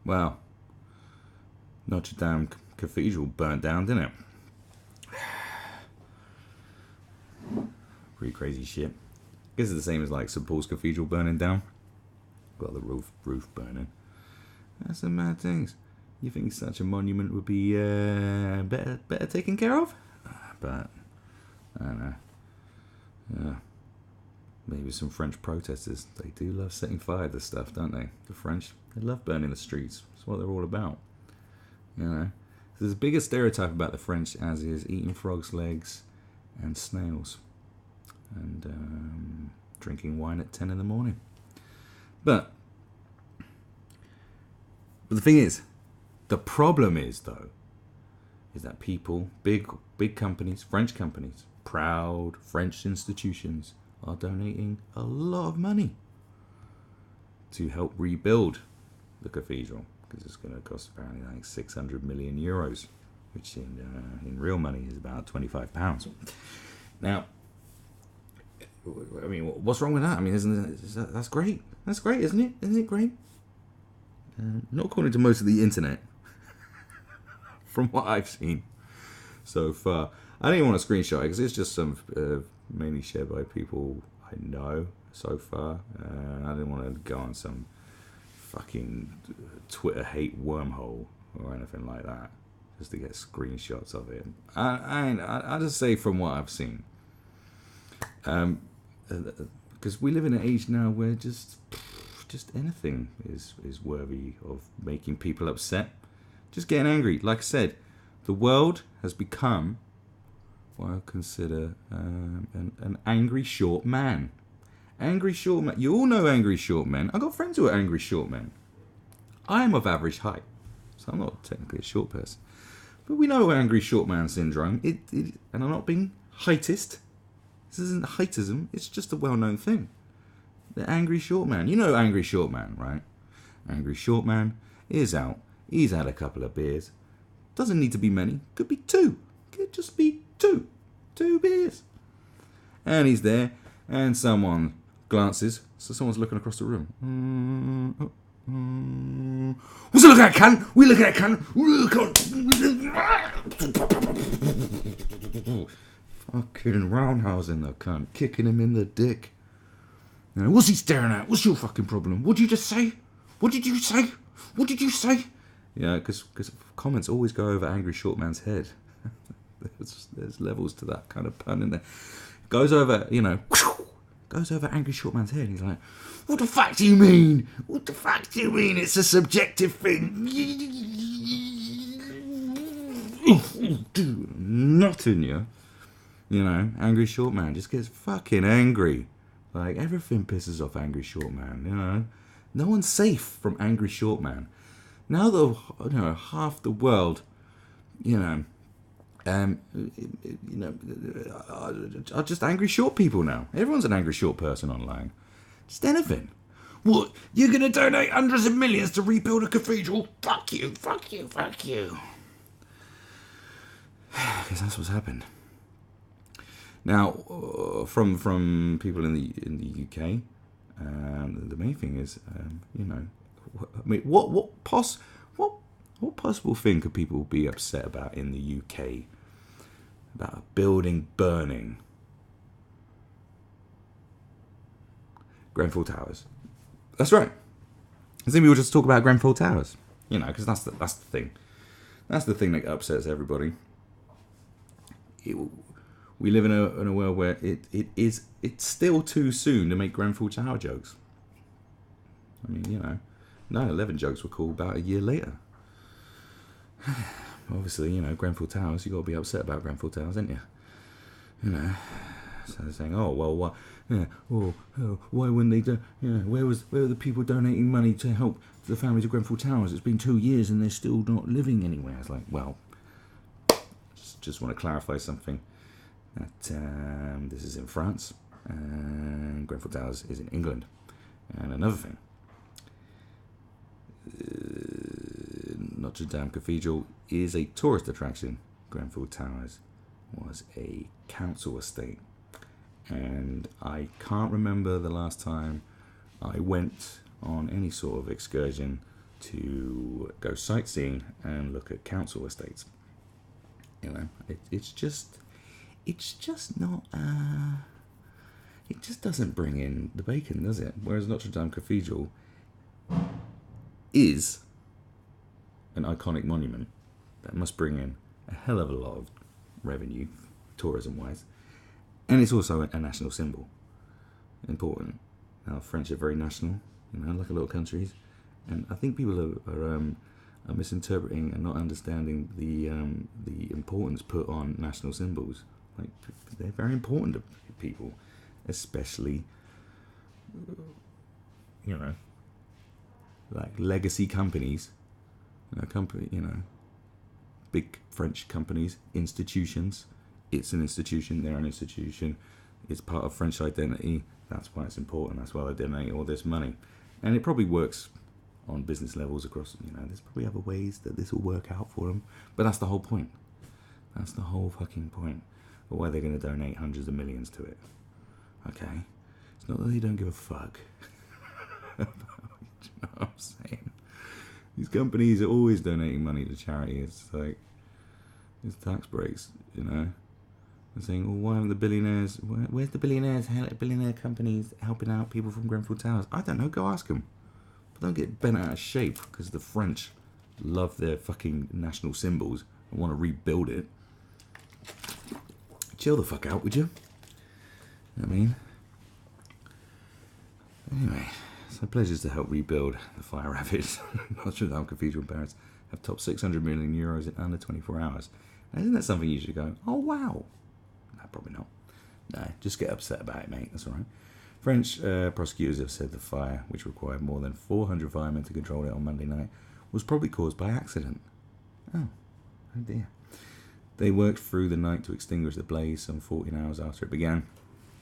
Well, Notre Dame Cathedral burnt down, didn't it? Pretty crazy shit. I guess it's the same as like St Paul's Cathedral burning down. Well, the roof burning. That's some mad things. You think such a monument would be better taken care of? But I don't know. Maybe some French protesters. They do love setting fire to stuff, don't they? The French, they love burning the streets. That's what they're all about. You know, there's a bigger stereotype about the French as is eating frogs' legs and snails, and drinking wine at 10 in the morning. But the thing is, the problem is though, is that people, big companies, French companies, proud French institutions, are donating a lot of money to help rebuild the cathedral, because it's going to cost apparently like 600 million euros, which in real money is about £25. Now, I mean, what's wrong with that? I mean, that's great? That's great, isn't it? Isn't it great? Not according to most of the internet, from what I've seen so far. I didn't want to screenshot it because it's just some mainly shared by people I know so far. I didn't want to go on some fucking Twitter hate wormhole or anything like that just to get screenshots of it. I just say from what I've seen, because we live in an age now where just anything is worthy of making people upset. Just getting angry. Like I said, the world has become what I consider an angry short man. Angry short man. You all know angry short men. I've got friends who are angry short men. I am of average height, so I'm not technically a short person. But we know angry short man syndrome. And I'm not being heightist. This isn't heightism. It's just a well-known thing. The angry short man. You know angry short man, right? Angry short man is out. He's had a couple of beers. Doesn't need to be many. Could be 2. Could just be 2. 2 beers. And he's there, and someone glances. So someone's looking across the room. What's it look at, cunt? We look at cunt. Fucking roundhousing the cunt. Kicking him in the dick. You know, what's he staring at? What's your fucking problem? What did you just say? What did you say? What did you say? Yeah, because comments always go over angry short man's head. There's levels to that kind of pun in there. Goes over, goes over angry short man's head. He's like, what the fuck do you mean? What the fuck do you mean? It's a subjective thing. Dude, nothing, yeah. Angry short man just gets fucking angry. Like, everything pisses off angry short man, No one's safe from angry short man. Now that, half the world, are just angry short people now. Everyone's an angry short person online. Just anything. What? You're going to donate hundreds of millions to rebuild a cathedral? Fuck you, fuck you, fuck you. Because that's what's happened. Now, from people in the UK, the main thing is, what possible thing could people be upset about in the UK about a building burning? Grenfell Towers. That's right. I think we will just talk about Grenfell Towers, because that's the thing. That's the thing that upsets everybody. We live in a world where it's still too soon to make Grenfell Tower jokes. I mean, 9/11 jokes were cool about a year later. Obviously, Grenfell Towers, you got to be upset about Grenfell Towers, ain't you? So they're saying, oh well, what? Yeah, why wouldn't they do? Where were the people donating money to help the families of Grenfell Towers? It's been 2 years and they're still not living anywhere. It's like, well, just want to clarify something. That this is in France, and Grenfell Towers is in England. And another thing, Notre Dame Cathedral is a tourist attraction. Grenfell Towers was a council estate, and I can't remember the last time I went on any sort of excursion to go sightseeing and look at council estates. You know, it's just not. It just doesn't bring in the bacon, does it? Whereas Notre Dame Cathedral is an iconic monument that must bring in a hell of a lot of revenue, tourism-wise, and it's also a national symbol. Important. Now, French are very national, you know, like a lot of countries, and I think people are misinterpreting and not understanding the importance put on national symbols. Like, they're very important to people, especially, you know, like legacy companies, big French companies, institutions. It's an institution. They're an institution. It's part of French identity. That's why it's important. That's why they donate all this money, and it probably works on business levels across. You know, there's probably other ways that this will work out for them. But that's the whole point. That's the whole fucking point. But why they're going to donate hundreds of millions to it? Okay, it's not that they don't give a fuck. You know what I'm saying? These companies are always donating money to charity. It's like, it's tax breaks, you know. They're saying, well, why aren't the billionaires, where's the billionaire companies helping out people from Grenfell Towers? I don't know, go ask them. But don't get bent out of shape because the French love their fucking national symbols and want to rebuild it. Chill the fuck out, would you? I mean, anyway, so pleasures to help rebuild the fire-ravaged Notre Dame Cathedral in Paris have topped 600 million euros in under 24 hours. Now, isn't that something you should go, oh wow? No, probably not. No, just get upset about it, mate. That's all right. French prosecutors have said the fire, which required more than 400 firemen to control it on Monday night, was probably caused by accident. Oh dear. They worked through the night to extinguish the blaze some 14 hours after it began.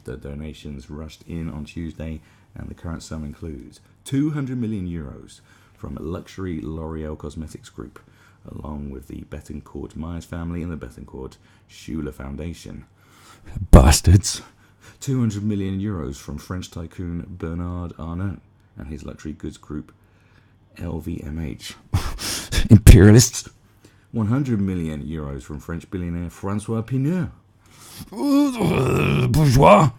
The donations rushed in on Tuesday, and the current sum includes 200 million euros from luxury L'Oreal Cosmetics Group, along with the Bettencourt Myers family and the Bettencourt Schuler Foundation. Bastards! 200 million euros from French tycoon Bernard Arnault and his luxury goods group LVMH. Imperialists! 100 million euros from French billionaire Francois Pinault. Bourgeois.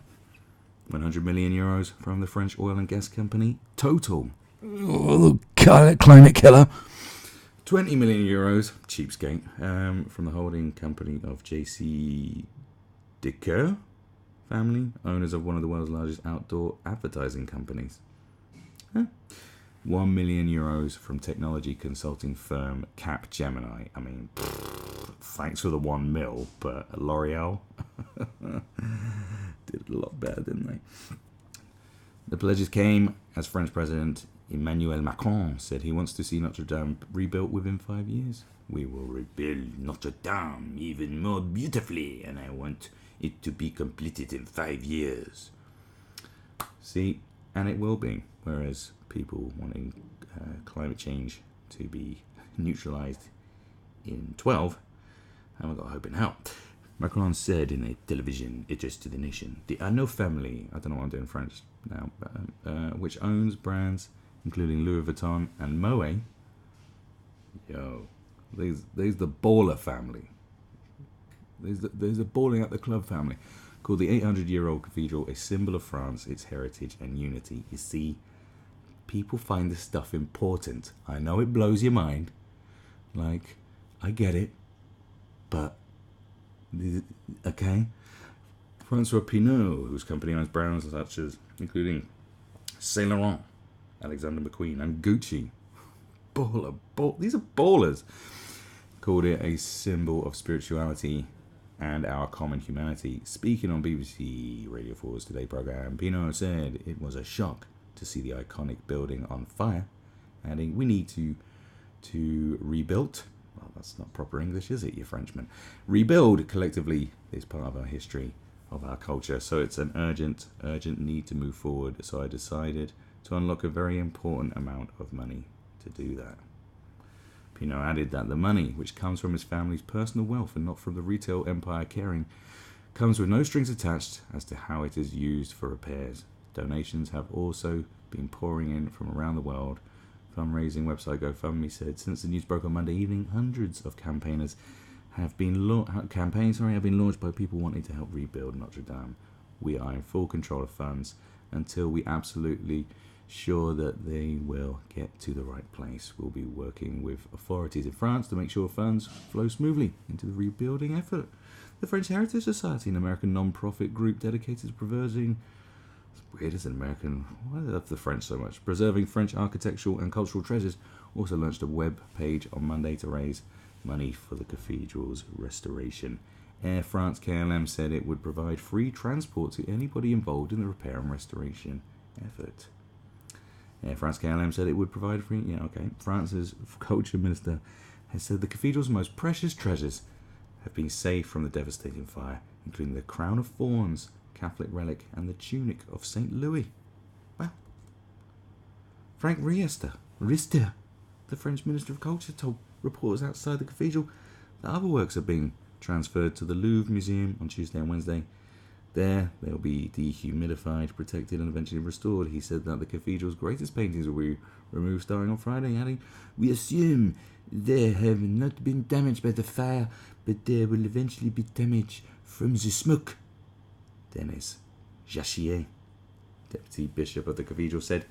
100 million euros from the French oil and gas company Total. Climate killer. 20 million euros, cheapskate, from the holding company of J.C. Decoeur family, owners of one of the world's largest outdoor advertising companies. 1 million euros from technology consulting firm Capgemini. I mean, thanks for the 1 mil, but L'Oreal did a lot better, didn't they? The pledges came as French President Emmanuel Macron said he wants to see Notre Dame rebuilt within 5 years. We will rebuild Notre Dame even more beautifully, and I want it to be completed in 5 years. See, and it will be, whereas people wanting climate change to be neutralised in 12 haven't got hope in hell. Macron said in a television address to the nation, the Arnault family, I don't know what I'm doing in French now, but, which owns brands including Louis Vuitton and Moet. Yo, there's the baller family. There's a balling at the club family called the 800-year-old cathedral, a symbol of France, its heritage and unity. You see, people find this stuff important. I know it blows your mind. Like, I get it. But, okay. Francois Pinault, whose company owns brands such as, including Saint Laurent, Alexander McQueen, and Gucci. These are ballers. Called it a symbol of spirituality and our common humanity. Speaking on BBC Radio 4's Today programme, Pinault said it was a shock to see the iconic building on fire, adding, we need to rebuild. Well, that's not proper English, is it, you Frenchmen? Rebuild collectively is part of our history, of our culture, so it's an urgent need to move forward. So I decided to unlock a very important amount of money to do that. Pinault added that the money, which comes from his family's personal wealth and not from the retail empire Kering, comes with no strings attached as to how it is used for repairs. Donations have also been pouring in from around the world, fundraising website GoFundMe said since the news broke on Monday evening, hundreds of campaigns have been launched by people wanting to help rebuild Notre Dame. We are in full control of funds until we absolutely sure that they will get to the right place. We'll be working with authorities in France to make sure funds flow smoothly into the rebuilding effort. The French Heritage Society, an American non-profit group dedicated to preserving, it's weird as an American, why do I love the French so much, preserving French architectural and cultural treasures, also launched a web page on Monday to raise money for the cathedral's restoration. Air France KLM said it would provide free transport to anybody involved in the repair and restoration effort. Air France KLM said it would provide free... France's culture minister has said the cathedral's most precious treasures have been saved from the devastating fire, including the crown of thorns, Catholic relic, and the tunic of St. Louis. Well, Frank Riester, the French Minister of Culture, told reporters outside the cathedral that other works are being transferred to the Louvre Museum on Tuesday and Wednesday. There, they'll be dehumidified, protected, and eventually restored. He said that the cathedral's greatest paintings will be removed starting on Friday, adding, "We assume they have not been damaged by the fire, but they will eventually be damaged from the smoke." Denis Jachier, Deputy Bishop of the cathedral, said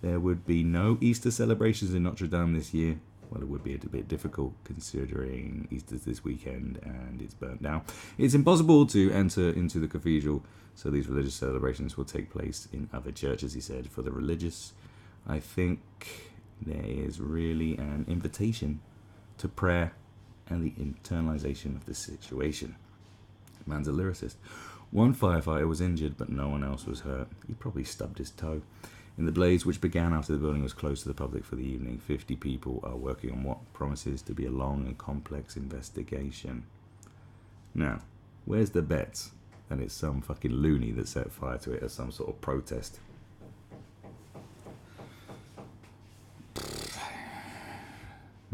there would be no Easter celebrations in Notre Dame this year. Well, it would be a bit difficult considering Easter's this weekend and it's burnt down. It's impossible to enter into the cathedral, so these religious celebrations will take place in other churches, he said. For the religious, I think there is really an invitation to prayer and the internalization of the situation. The man's a lyricist. One firefighter was injured, but no one else was hurt. He probably stubbed his toe. In the blaze, which began after the building was closed to the public for the evening, 50 people are working on what promises to be a long and complex investigation. Now, where's the bets that it's some fucking loony that set fire to it as some sort of protest?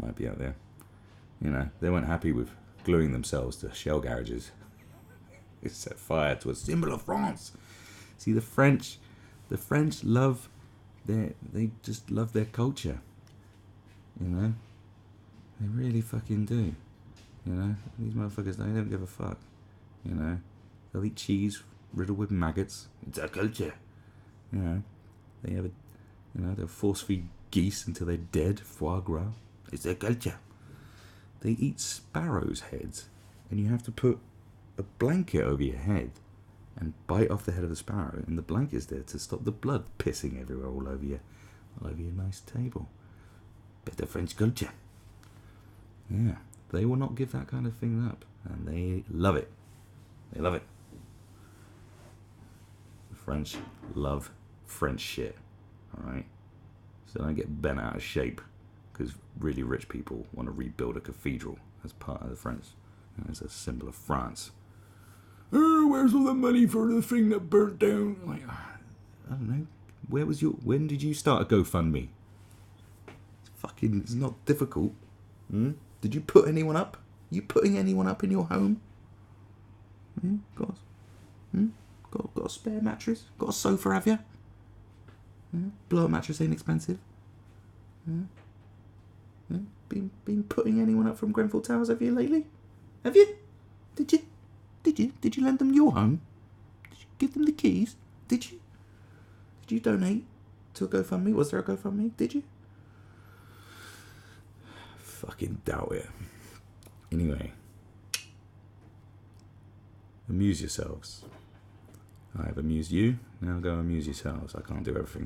Might be out there. You know, they weren't happy with gluing themselves to shell garages. It set fire to a symbol of France. See, the French love they just love their culture. You know? They really fucking do. You know? These motherfuckers, they don't give a fuck. You know? They'll eat cheese riddled with maggots. It's our culture. You know? They'll force feed geese until they're dead. Foie gras. It's their culture. They eat sparrows' heads, and you have to put a blanket over your head and bite off the head of the sparrow, and the blanket's there to stop the blood pissing everywhere all over your nice table. Better French culture. Yeah, they will not give that kind of thing up, and they love it. They love it. The French love French shit, alright? So don't get bent out of shape because really rich people want to rebuild a cathedral as part of the French, as a symbol of France. Oh, where's all the money for the thing that burnt down? Like, I don't know. When did you start a GoFundMe? It's not difficult. Did you put anyone up? You putting anyone up in your home? Got a spare mattress? Got a sofa, have you? Blow-up mattress ain't expensive. Been putting anyone up from Grenfell Towers, have you, lately? Have you? Did you? Did you lend them your home? Did you give them the keys? Did you? Did you donate to a GoFundMe? Was there a GoFundMe? Did you? Fucking doubt it. Anyway. Amuse yourselves. I have amused you. Now go amuse yourselves. I can't do everything.